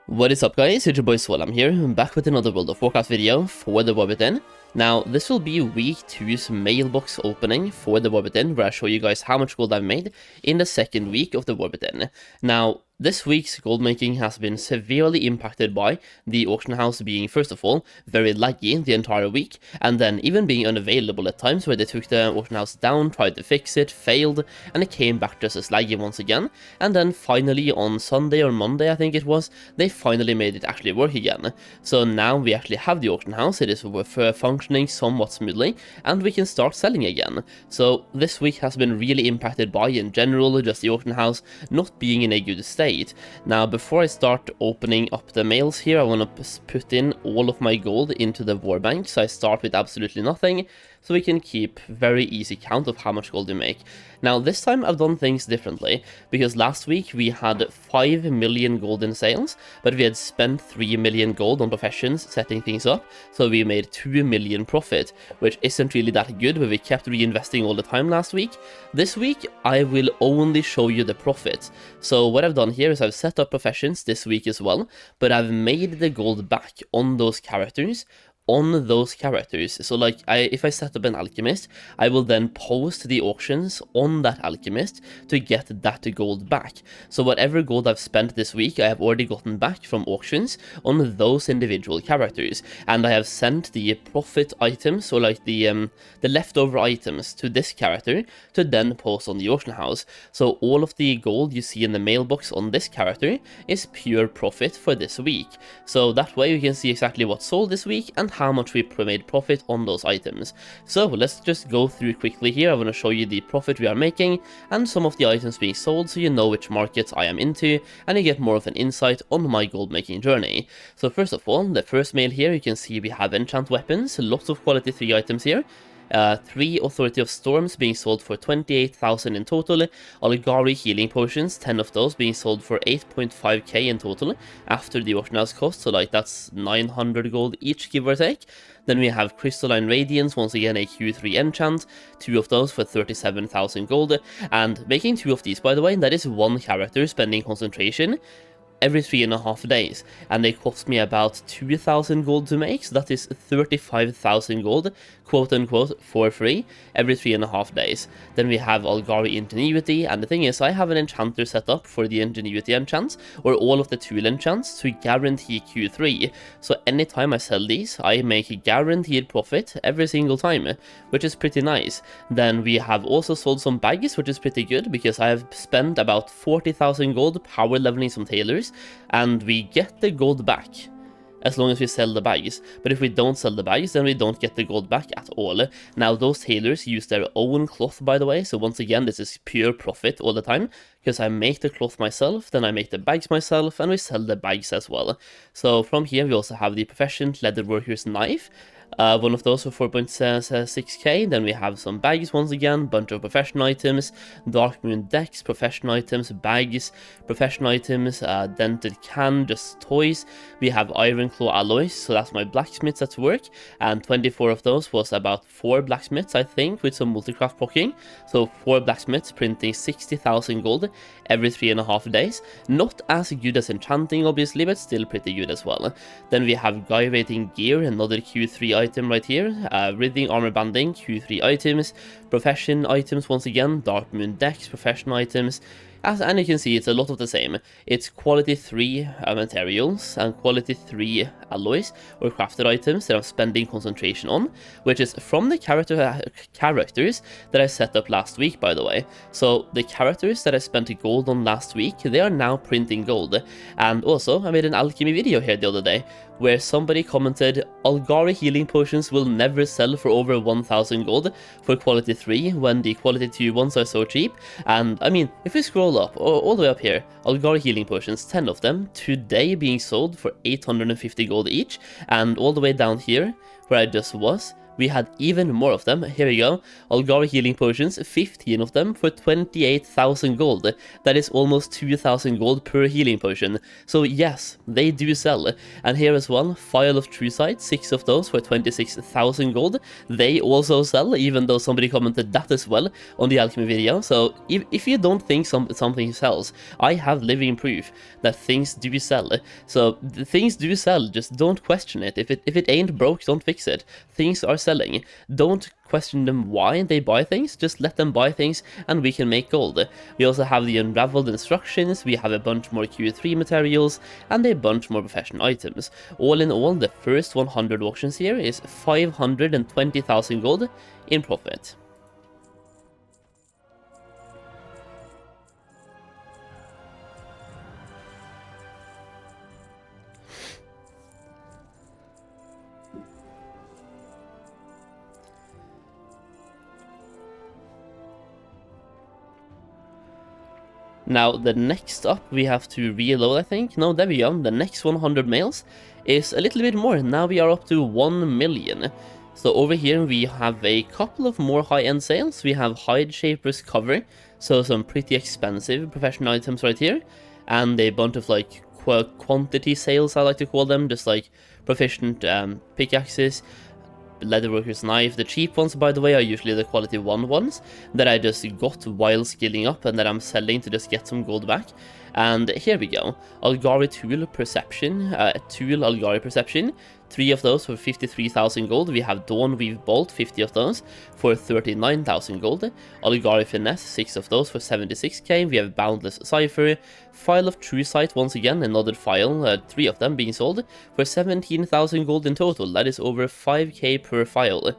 What is up guys, it's your boy Solheim here, back with another World of Warcraft video for the War Within. Now, this will be week 2's mailbox opening for the War Within, where I show you guys how much gold I've made in the second week of the War Within. Now, this week's gold making has been severely impacted by the auction house being, first of all, very laggy the entire week, and then even being unavailable at times where they took the auction house down, tried to fix it, failed, and it came back just as laggy once again, and then finally on Sunday or Monday I think it was, they finally made it actually work again. So now we actually have the auction house, it is functioning somewhat smoothly, and we can start selling again. So this week has been really impacted by, in general, just the auction house not being in a good state. Now, before I start opening up the mails here, I want to put in all of my gold into the war bank, so I start with absolutely nothing, so we can keep very easy count of how much gold we make. Now, this time I've done things differently, because last week we had 5 million gold in sales, but we had spent 3 million gold on professions setting things up, so we made 2 million profit, which isn't really that good, but we kept reinvesting all the time last week. This week I will only show you the profit. So what I've done here is I've set up professions this week as well, but I've made the gold back on those characters. So like, if I set up an alchemist, I will then post the auctions on that alchemist to get that gold back. So whatever gold I've spent this week, I have already gotten back from auctions on those individual characters, and I have sent the profit items, so like the leftover items, to this character to then post on the auction house. So all of the gold you see in the mailbox on this character is pure profit for this week. So that way you can see exactly what sold this week and how much we made profit on those items. So let's just go through quickly here. I want to show you the profit we are making and some of the items being sold, so you know which markets I am into and you get more of an insight on my gold making journey. So first of all, the first mail here, you can see we have enchant weapons, lots of quality 3 items here. 3 Authority of Storms being sold for 28,000 in total, Olgari healing potions, 10 of those being sold for 8.5k in total after the auction house cost, so like that's 900 gold each, give or take. Then we have Crystalline Radiance, once again a Q3 enchant, 2 of those for 37,000 gold, and making 2 of these, by the way, that is 1 character spending concentration every 3.5 days, and they cost me about 2,000 gold to make, so that is 35,000 gold, quote unquote, for free, every 3.5 days. Then we have Olgari Ingenuity, and the thing is, I have an enchanter set up for the Ingenuity enchants, or all of the tool enchants, to guarantee Q3, so anytime I sell these, I make a guaranteed profit every single time, which is pretty nice. Then we have also sold some bags, which is pretty good, because I have spent about 40,000 gold power leveling some tailors, and we get the gold back as long as we sell the bags. But if we don't sell the bags, then we don't get the gold back at all. Now, those tailors use their own cloth, by the way, so once again, this is pure profit all the time, because I make the cloth myself, then I make the bags myself, and we sell the bags as well. So from here, we also have the Proficient Leatherworker's Knife, one of those for 4.6k. Then we have some bags once again, bunch of profession items, Dark Moon decks, profession items, bags, profession items, dented can, just toys. We have Iron Claw alloys, so that's my blacksmiths at work, and 24 of those was about 4 blacksmiths, I think, with some multicraft procking. So 4 blacksmiths printing 60,000 gold every 3.5 days. Not as good as enchanting, obviously, but still pretty good as well. Then we have Guy Rating Gear, another Q3 item right here, Ridding Armor Banding, Q3 items, profession items once again, Dark Moon decks, profession items, and you can see it's a lot of the same. It's quality 3 materials and quality 3 alloys or crafted items that I'm spending concentration on, which is from the characters that I set up last week, by the way. So the characters that I spent gold on last week, they are now printing gold. And also, I made an alchemy video here the other day, where somebody commented, Olgari healing potions will never sell for over 1,000 gold for quality 3 when the quality 2 ones are so cheap. And I mean, if we scroll up, all the way up here, Olgari healing potions, 10 of them, today being sold for 850 gold each, and all the way down here, where I just was, we had even more of them. Here we go. Algari healing potions, 15 of them for 28,000 gold. That is almost 2,000 gold per healing potion. So yes, they do sell. And here as well, File of True Sight, 6 of those for 26,000 gold. They also sell, even though somebody commented that as well on the alchemy video. So if you don't think something sells, I have living proof that things do sell. So things do sell, just don't question it. If it ain't broke, don't fix it. Things are selling. Don't question them why they buy things, just let them buy things and we can make gold. We also have the unraveled instructions, we have a bunch more Q3 materials, and a bunch more professional items. All in all, the first 100 auctions here is 520,000 gold in profit. Now, the next up, we have to reload, I think. No, there we go. The next 100 mails is a little bit more. Now we are up to 1 million. So over here, we have a couple of more high-end sales. We have Hide Shaper's cover, so some pretty expensive professional items right here. And a bunch of, like, quantity sales, I like to call them. Just, like, proficient pickaxes, leatherworker's knife. The cheap ones, by the way, are usually the quality 1 ones that I just got while skilling up and that I'm selling to just get some gold back. And here we go. Algari Tool Perception, Tool Algari Perception, 3 of those for 53,000 gold. We have Dawnweave Bolt, 50 of those for 39,000 gold. Algari Finesse, 6 of those for 76k. We have Boundless Cipher, File of True Sight, once again, another file, 3 of them being sold for 17,000 gold in total. That is over 5k per file.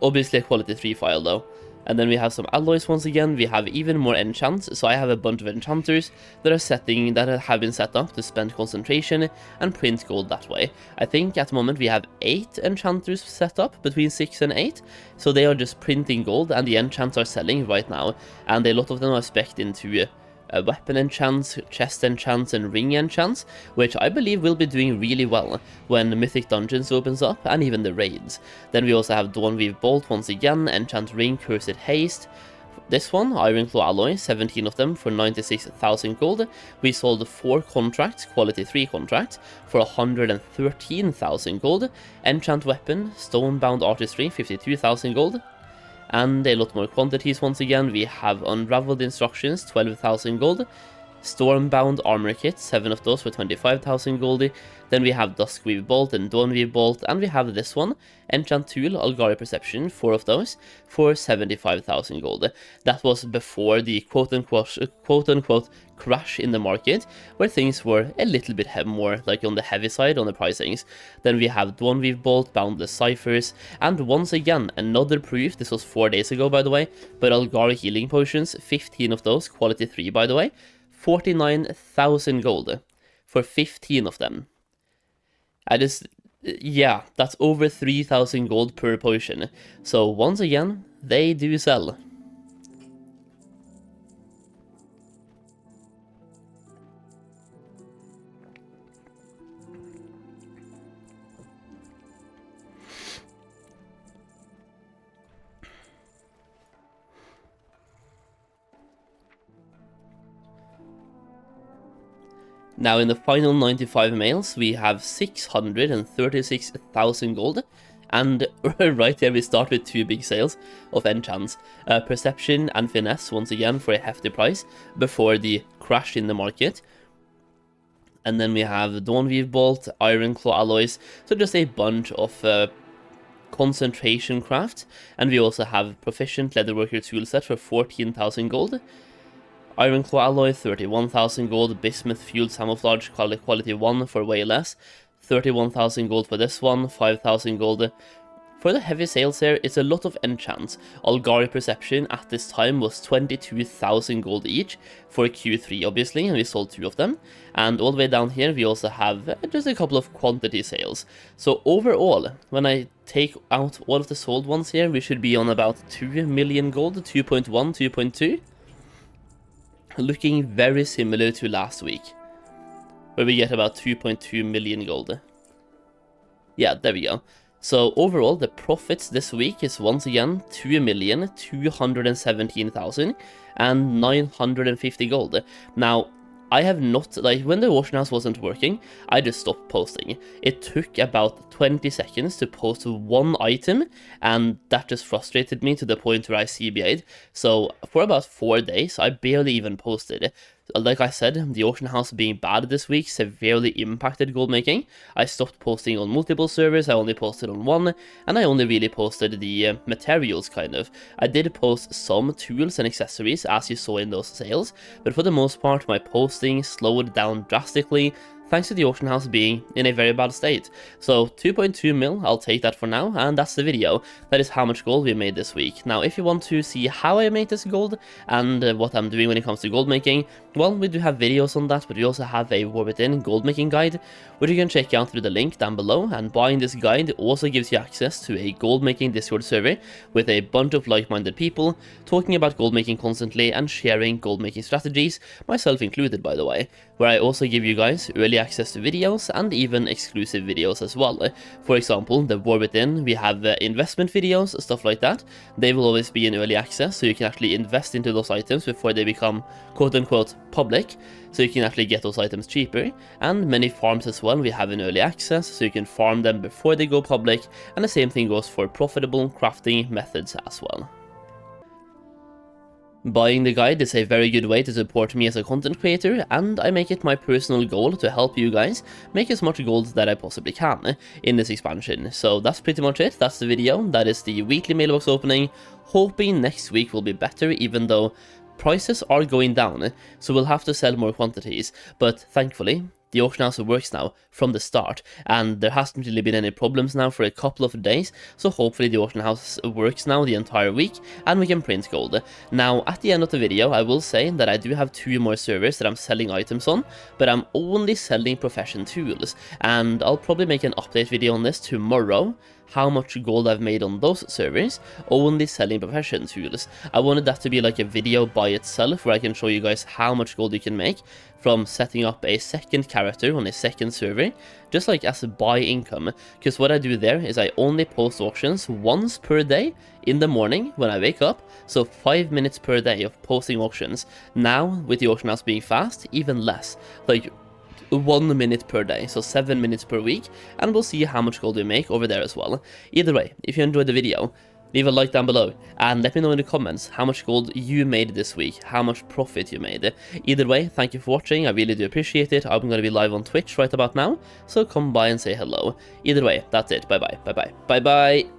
Obviously a quality 3 file though. And then we have some alloys once again. We have even more enchants, so I have a bunch of enchanters that have been set up to spend concentration and print gold that way. I think at the moment we have 8 enchanters set up, between 6 and 8, so they are just printing gold and the enchants are selling right now, and a lot of them are spec'd into weapon enchants, chest enchants, and ring enchants, which I believe will be doing really well when Mythic Dungeons opens up, and even the raids. Then we also have Dawnweave Bolt once again, Enchant Ring, Cursed Haste. This one, Ironclaw Alloy, 17 of them for 96,000 gold. We sold 4 contracts, quality 3 contracts, for 113,000 gold. Enchant Weapon, Stonebound Artistry, 52,000 gold. And a lot more quantities once again. We have Unraveled Instructions, 12,000 gold. Stormbound Armor Kit, 7 of those for 25,000 gold. Then we have Duskweave Bolt and Dawnweave Bolt, and we have this one, Enchant Tool, Algari Perception, 4 of those for 75,000 gold. That was before the quote-unquote crash in the market, where things were a little bit more like on the heavy side on the pricings. Then we have Dawnweave Bolt, Boundless Ciphers, and once again, another proof, this was 4 days ago by the way, but Algari Healing Potions, 15 of those, quality 3 by the way, 49,000 gold for 15 of them. Yeah, that's over 3,000 gold per potion. So once again, they do sell. Now in the final 95 mails, we have 636,000 gold, and right here we start with 2 big sales of enchants. Perception and Finesse, once again, for a hefty price, before the crash in the market. And then we have Dawnweave Bolt, Ironclaw Alloys, so just a bunch of concentration craft. And we also have Proficient Leatherworker Toolset for 14,000 gold. Ironclaw Alloy, 31,000 gold. Bismuth Fueled Camouflage, quality 1 for way less. 31,000 gold for this one, 5,000 gold. For the heavy sales here, it's a lot of enchants. Algari Perception at this time was 22,000 gold each for Q3 obviously, and we sold 2 of them. And all the way down here we also have just a couple of quantity sales. So overall, when I take out all of the sold ones here, we should be on about 2 million gold, 2.1, 2.2. Looking very similar to last week, where we get about 2.2 million gold. Yeah, there we go. So overall, the profits this week is once again 2,217,950 gold. Now, I have not, like, when the auction house wasn't working, I just stopped posting. It took about 20 seconds to post one item, and that just frustrated me to the point where I CBA'd. So for about 4 days, I barely even posted. Like I said, the auction house being bad this week severely impacted goldmaking. I stopped posting on multiple servers, I only posted on one, and I only really posted the materials, kind of. I did post some tools and accessories, as you saw in those sales, but for the most part, my posting slowed down drastically, thanks to the auction house being in a very bad state. So 2.2 mil, I'll take that for now, and that's the video. That is how much gold we made this week. Now, if you want to see how I made this gold, and what I'm doing when it comes to gold making, well, we do have videos on that, but we also have a War Within Goldmaking Guide, which you can check out through the link down below, and buying this guide also gives you access to a gold making Discord server with a bunch of like-minded people, talking about gold making constantly and sharing gold making strategies, myself included by the way, where I also give you guys early access to videos and even exclusive videos as well. For example, the War Within, we have investment videos, stuff like that. They will always be in early access, so you can actually invest into those items before they become quote-unquote public, so you can actually get those items cheaper. And many farms as well we have in early access, so you can farm them before they go public, and the same thing goes for profitable crafting methods as well. Buying the guide is a very good way to support me as a content creator, and I make it my personal goal to help you guys make as much gold that I possibly can in this expansion. So that's pretty much it, that's the video, that is the weekly mailbox opening. Hoping next week will be better, even though prices are going down, so we'll have to sell more quantities, but thankfully, the auction house works now from the start, and there hasn't really been any problems now for a couple of days, so hopefully the auction house works now the entire week, and we can print gold. Now, at the end of the video, I will say that I do have 2 more servers that I'm selling items on, but I'm only selling profession tools, and I'll probably make an update video on this tomorrow, how much gold I've made on those servers, only selling profession tools. I wanted that to be like a video by itself, where I can show you guys how much gold you can make from setting up a second character on a second server, just like as a buy income, because what I do there is I only post auctions once per day in the morning when I wake up, so 5 minutes per day of posting auctions. Now, with the auction house being fast, even less, like 1 minute per day, so 7 minutes per week, and we'll see how much gold we make over there as well. Either way, if you enjoyed the video, leave a like down below, and let me know in the comments how much gold you made this week, how much profit you made. Either way, thank you for watching, I really do appreciate it. I'm going to be live on Twitch right about now, so come by and say hello. Either way, that's it, bye bye, bye bye, bye bye.